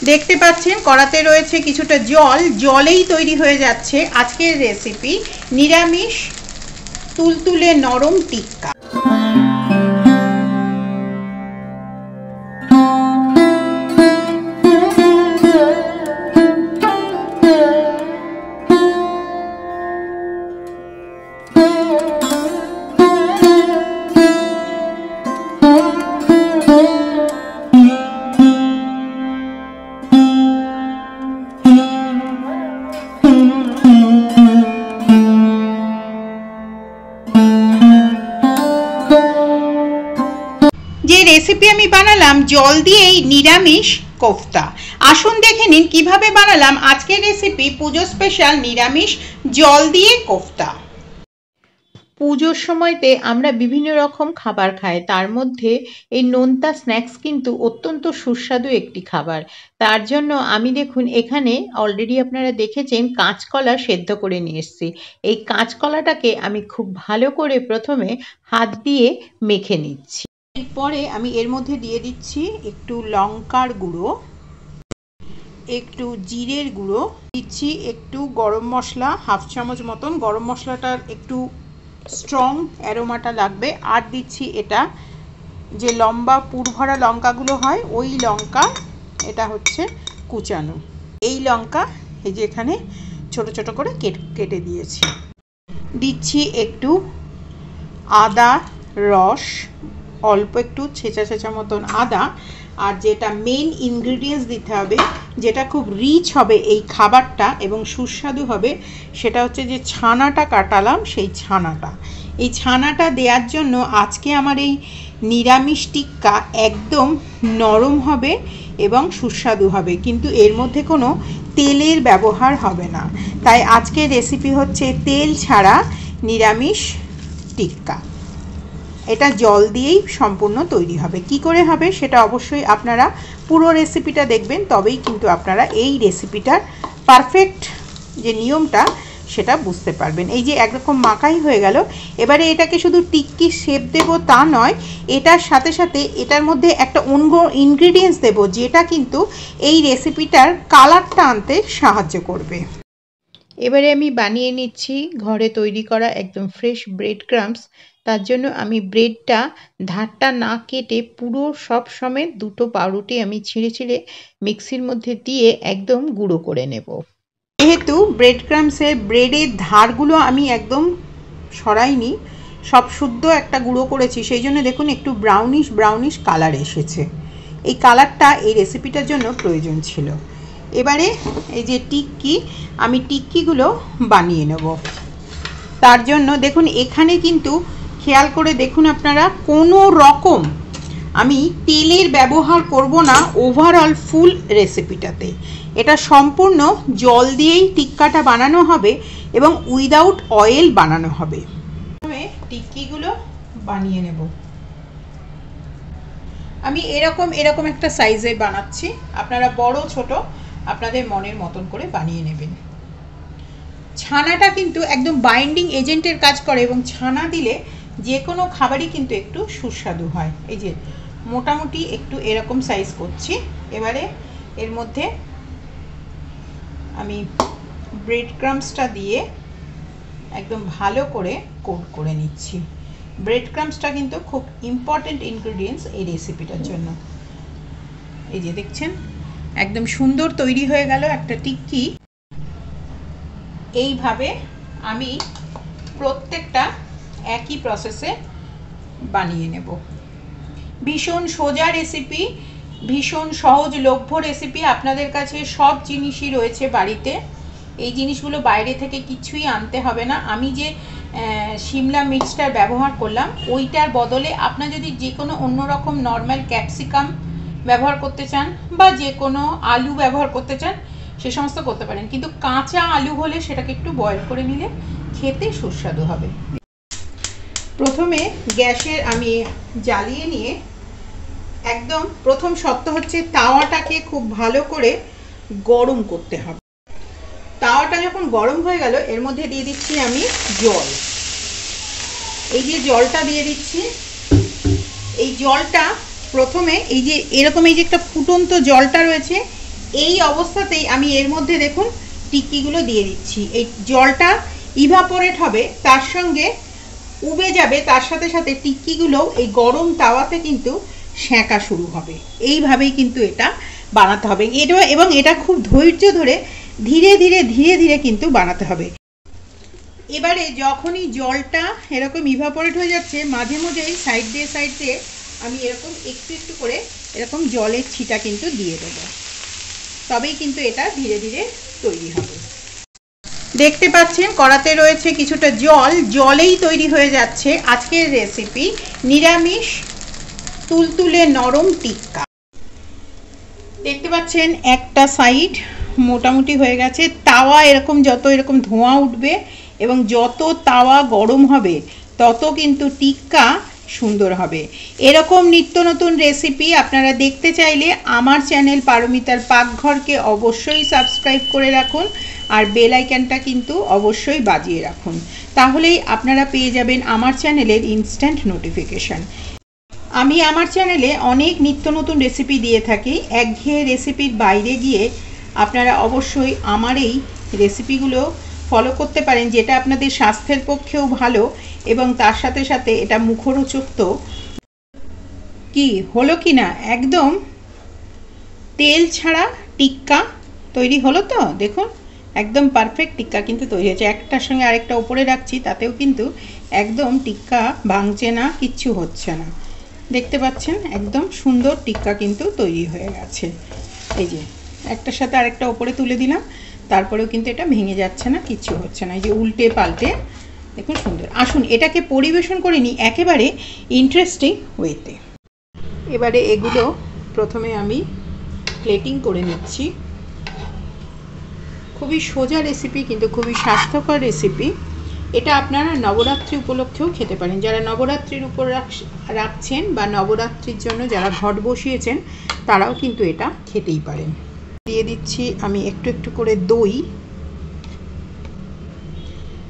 দেখতে পাচ্ছেন কড়াতে রয়েছে কিছুটা জল, জলেই তৈরি হয়ে যাচ্ছে আজকের রেসিপি নিরামিষ তুলতুলে নরম টিক্কা। যে রেসিপি আমি বানালাম জল দিয়েই নিরামিষ কোফতা, আসুন দেখে নিন কিভাবে বানালাম আজকের রেসিপি পুজো স্পেশাল নিরামিষ জল দিয়ে কোফতা। পুজোর সময়তে আমরা বিভিন্ন রকম খাবার খাই, তার মধ্যে এই নোনতা স্ন্যাক্স কিন্তু অত্যন্ত সুস্বাদু একটি খাবার। তার জন্য আমি দেখুন এখানে অলরেডি আপনারা দেখেছেন কাঁচকলা সেদ্ধ করে নিয়ে এসেছি। এই কাঁচকলাটাকে আমি খুব ভালো করে প্রথমে হাত দিয়ে মেখে নিচ্ছি। এরপরে আমি এর মধ্যে দিয়ে দিচ্ছি একটু লঙ্কার গুঁড়ো, একটু জিরের গুঁড়ো, দিচ্ছি একটু গরম মশলা, হাফ চামচ মতন। গরম মশলাটার একটু স্ট্রং অ্যারোমাটা লাগবে। আর দিচ্ছি এটা যে লম্বা পুরভরা লঙ্কাগুলো হয় ওই লঙ্কা, এটা হচ্ছে কুচানো এই লঙ্কা, এই যে এখানে ছোট ছোট করে কেটে দিয়েছি। দিচ্ছি একটু আদা রস, অল্প একটু ছেঁচা ছেঁচা মতন আদা। আর যেটা মেন ইনগ্রিডিয়েন্টস দিতে হবে, যেটা খুব রিচ হবে এই খাবারটা এবং সুস্বাদু হবে, সেটা হচ্ছে যে ছানাটা কাটালাম, সেই ছানাটা। এই ছানাটা দেওয়ার জন্য আজকে আমার এই নিরামিষ টিক্কা একদম নরম হবে এবং সুস্বাদু হবে, কিন্তু এর মধ্যে কোনো তেলের ব্যবহার হবে না। তাই আজকের রেসিপি হচ্ছে তেল ছাড়া নিরামিষ টিক্কা। এটা জল দিয়েই সম্পূর্ণ তৈরি হবে। কি করে হবে সেটা অবশ্যই আপনারা পুরো রেসিপিটা দেখবেন, তবেই কিন্তু আপনারা এই রেসিপিটার পারফেক্ট যে নিয়মটা সেটা বুঝতে পারবেন। এই যে একরকম মাখাই হয়ে গেল, এবারে এটাকে শুধু টিক্কি শেপ দেব তা নয়, এটার সাথে সাথে এটার মধ্যে একটা অন্য ইনগ্রিডিয়েন্টস দেব যেটা কিন্তু এই রেসিপিটার কালারটা আনতে সাহায্য করবে। এবারে আমি বানিয়ে নিচ্ছি ঘরে তৈরি করা একদম ফ্রেশ ব্রেড ক্রাম্বস। তার জন্য আমি ব্রেডটা ধারটা না কেটে পুরো সব সমেত দুটো পাউরুটি আমি ছিঁড়ে ছিঁড়ে মিক্সির মধ্যে দিয়ে একদম গুঁড়ো করে নেব। যেহেতু ব্রেড ক্রাম্বসের ব্রেডের ধারগুলো আমি একদম সরাইনি, সব শুদ্ধ একটা গুঁড়ো করেছি, সেই জন্য দেখুন একটু ব্রাউনিশ ব্রাউনিশ কালার এসেছে। এই কালারটা এই রেসিপিটার জন্য প্রয়োজন ছিল। এবারে এই যে টিক্কি, আমি টিক্কিগুলো বানিয়ে নেব। তার জন্য দেখুন এখানে কিন্তু খেয়াল করে দেখুন আপনারা, কোনো রকম আমি তেলের ব্যবহার করব না ওভারঅল ফুল রেসিপিটাতে। এটা সম্পূর্ণ জল দিয়েই টিক্কাটা বানানো হবে এবং উইদাউট অয়েল বানানো হবে। প্রথমে টিক্কিগুলো বানিয়ে নেব। আমি এরকম একটা সাইজে বানাচ্ছি, আপনারা বড় ছোট আপনাদের মনের মতন করে বানিয়ে নেবেন। ছানাটা কিন্তু একদম বাইন্ডিং এজেন্টের কাজ করে এবং ছানা দিলে যে কোনো খাবারই কিন্তু একটু সুস্বাদু হয়। এই যে মোটামুটি একটু এরকম সাইজ করছি। এবারে এর মধ্যে আমি ব্রেড ক্রাম্বসটা দিয়ে একদম ভালো করে কোট করে নিচ্ছি। ব্রেড ক্রাম্বসটা কিন্তু খুব ইম্পর্টেন্ট ইনগ্রিডিয়েন্টস এই রেসিপিটার জন্য। এই যে দেখছেন একদম সুন্দর তৈরি হয়ে গেল একটা টিক্কি। এইভাবে আমি প্রত্যেকটা একই প্রসেসে বানিয়ে নেব। ভীষণ সোজা রেসিপি, ভীষণ সহজলভ্য রেসিপি। আপনাদের কাছে সব জিনিসই রয়েছে বাড়িতে, এই জিনিসগুলো বাইরে থেকে কিছুই আনতে হবে না। আমি যে সিমলা মির্চটা ব্যবহার করলাম ওইটার বদলে আপনারা যদি যে কোনো অন্যরকম নর্মাল ক্যাপসিকাম ব্যবহার করতে চান বা যে কোনো আলু ব্যবহার করতে চান সে সমস্ত করতে পারেন, কিন্তু কাঁচা আলু হলে সেটাকে একটু বয়েল করে নিলে খেতে সুস্বাদু হবে। প্রথমে গ্যাসের আমি জ্বালিয়ে নিয়ে একদম প্রথম শর্ত হচ্ছে তাওয়াটাকে খুব ভালো করে গরম করতে হবে। তাওয়াটা যখন গরম হয়ে গেল এর মধ্যে দিয়ে দিচ্ছি আমি জল। এই যে জলটা দিয়ে দিচ্ছি, এই জলটা প্রথমে এই যে এরকম এই যে একটা ফুটন্ত জলটা রয়েছে এই অবস্থাতেই আমি এর মধ্যে দেখুন টিক্কিগুলো দিয়ে দিচ্ছি। এই জলটা ইভাপোরেট হবে, তার সঙ্গে উবে যাবে, তার সাথে সাথে টিক্কিগুলো এই গরম তাওয়াতে কিন্তু সেঁকা শুরু হবে। এইভাবেই কিন্তু এটা বানাতে হবে, এবং এটা খুব ধৈর্য ধরে ধীরে ধীরে ধীরে ধীরে কিন্তু বানাতে হবে। এবারে যখনই জলটা এরকম ইভাপোরেট হয়ে যাচ্ছে, মাঝে মাঝেই সাইড দিয়ে আমি এরকম একটু একটু করে এরকম জলের ছিটা কিন্তু দিয়ে দেবো, তবেই কিন্তু এটা ধীরে ধীরে তৈরি হবে। দেখতে পাচ্ছেন কড়াতে রয়েছে কিছুটা জল, জলেই তৈরি হয়ে যাচ্ছে আজকের রেসিপি নিরামিষ তুলতুলে নরম টিক্কা। দেখতে পাচ্ছেন একটা সাইড মোটামুটি হয়ে গেছে। তাওয়া এরকম যত এরকম ধোঁয়া উঠবে এবং যত তাওয়া গরম হবে তত কিন্তু টিক্কা সুন্দর হবে। এরকম নিত্য নতুন রেসিপি আপনারা দেখতে চাইলে আমার চ্যানেল পারমিতার পাকঘরকে অবশ্যই সাবস্ক্রাইব করে রাখুন, আর বেল আইকনটা কিন্তু অবশ্যই বাজিয়ে রাখুন, তাহলেই আপনারা পেয়ে যাবেন আমার চ্যানেলের ইনস্ট্যান্ট নোটিফিকেশান। আমি আমার চ্যানেলে অনেক নিত্য নতুন রেসিপি দিয়ে থাকি। একঘেয়ে রেসিপির বাইরে গিয়ে আপনারা অবশ্যই আমার এই রেসিপিগুলো ফলো করতে পারেন, যেটা আপনাদের স্বাস্থ্যের পক্ষেও ভালো এবং তার সাথে সাথে এটা মুখরোচক। তো কি হলো কি না, একদম তেল ছাড়া টিক্কা তৈরি হলো। তো দেখুন একদম পারফেক্ট টিক্কা কিন্তু তৈরি হয়েছে। একটার সঙ্গে আরেকটা উপরে রাখছি, তাতেও কিন্তু একদম টিক্কা ভাঙছে না, কিচ্ছু হচ্ছে না। দেখতে পাচ্ছেন একদম সুন্দর টিক্কা কিন্তু তৈরি হয়ে গেছে। এই যে একটার সাথে আরেকটা উপরে তুলে দিলাম, তারপরেও কিন্তু এটা ভেঙে যাচ্ছে না, কিচ্ছু হচ্ছে না। এই যে উল্টে পাল্টে দেখুন সুন্দর। আসুন এটাকে পরিবেশন করে নিই একেবারে ইন্টারেস্টিং ওয়েতে। এবারে এগুলো প্রথমে আমি প্লেটিং করে নিচ্ছি। খুবই সোজা রেসিপি কিন্তু খুবই স্বাস্থ্যকর রেসিপি। এটা আপনারা নবরাত্রি উপলক্ষেও খেতে পারেন। যারা নবরাত্রির উপর রাখছেন বা নবরাত্রির জন্য যারা ঘট বসিয়েছেন তারাও কিন্তু এটা খেতেই পারেন। দিয়ে দিচ্ছি আমি একটু একটু করে দই।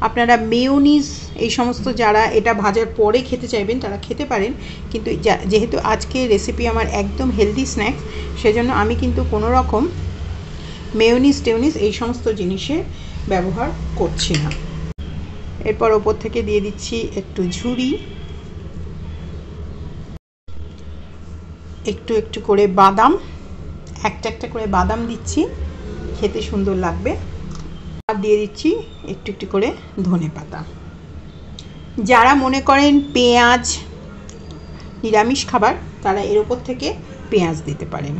আপনারা মেয়োনিজ এই সমস্ত যারা এটা ভাজার পরে খেতে চাইবেন তারা খেতে পারেন, কিন্তু যেহেতু আজকে রেসিপি আমার একদম হেলদি স্ন্যাক্স, সেজন্য আমি কিন্তু কোনো রকম মেয়োনিজ টেয়োনিজ এই সমস্ত জিনিসে ব্যবহার করছি না। এরপর ওপর থেকে দিয়ে দিচ্ছি একটু ঝুরি, একটু একটু করে বাদাম, একটা একটা করে বাদাম দিচ্ছি, খেতে সুন্দর লাগবে। আর দিয়ে দিচ্ছি একটু একটু করে ধনেপাতা। যারা মনে করেন পেঁয়াজ নিরামিষ খাবার, তারা এর ওপর থেকে পেঁয়াজ দিতে পারেন।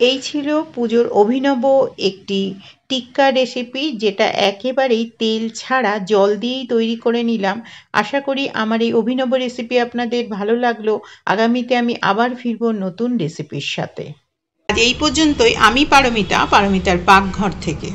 এই ছিল পুজোর অভিনব একটি টিক্কা রেসিপি, যেটা একেবারেই তেল ছাড়া জল দিয়েই তৈরি করে নিলাম। আশা করি আমার এই অভিনব রেসিপি আপনাদের ভালো লাগলো। আগামীতে আমি আবার ফিরবো নতুন রেসিপির সাথে। আজ এই পর্যন্তই। আমি পারমিতার পাকঘর থেকে।